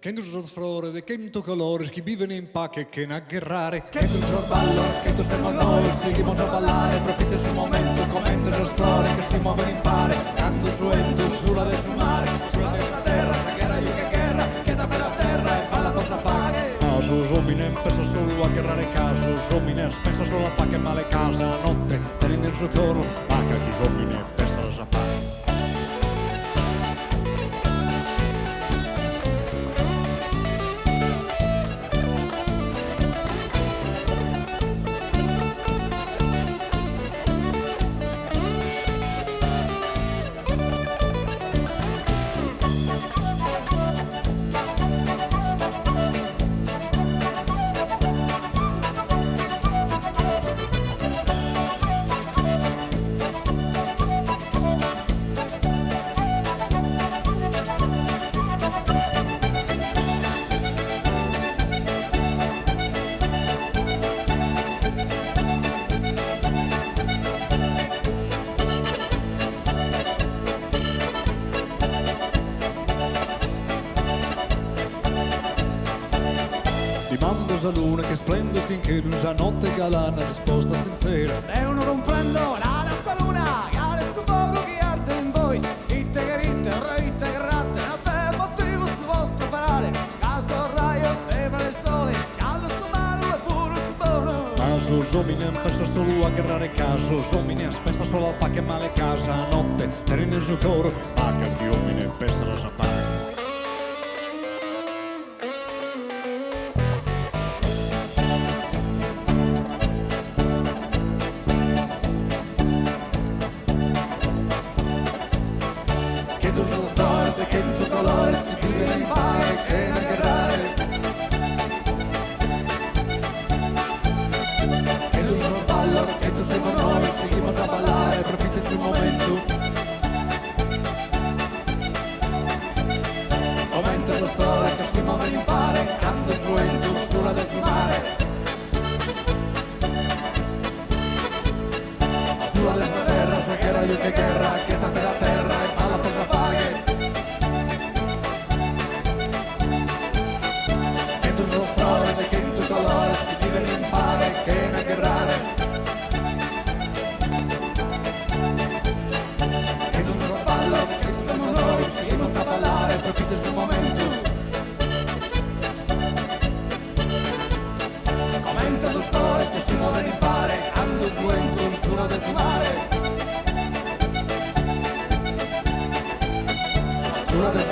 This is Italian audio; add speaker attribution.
Speaker 1: Quem dos flores, de quem tu colores, que viven in pace, que na guerrare. Quem dos ballos, que tu somos noi, seguimos a ballare, propizio sul momento, comento los flores che si muovono in pare, cando suento, sulla de su mare, sulla de sta terra, se guerra io che guerra, che da per la terra e balla possa paghe. Casus hominem pensa solo a guerrare casus homines, pensa solo a pacche male casa, notte, tenendo il suo coro, paca chi homine, pensa la sapare. Mando la luna che splende finché la notte galana risposta sincera.
Speaker 2: E uno comprendo la nostra luna, che ha il suo fuoco che arde in voi. Itte che ritte, reitte che ratte, non te motivo su vostro parale. Caso raio, sembra il sole, scaldo su mano e pure su buono.
Speaker 1: Casus hominem pensa solo a guerrare casus homines, pensa solo a pacche male casa, notte, tenendo il suo coro, paca chi homine pensa la sapare.
Speaker 2: Che in tuo colore si vive in pare, che non guerrare. Che tu sono ballos, che tu sei con noi, seguimos a ballare, propiste sul momento. Momento la storia che si muove in pare, cando suento, sulla del suo mare. Sulla del sua terra, se che era io che guerra, che tappe la terra e balla per la paghe. Che in tuo colore si vive in pare, che non guerrare. Che tu sono ballos, che siamo noi, seguimos a ballare, propizio sul momento. Commenta le storie che si muovono in pare, ando suento, sulla del suo mare. Sulla del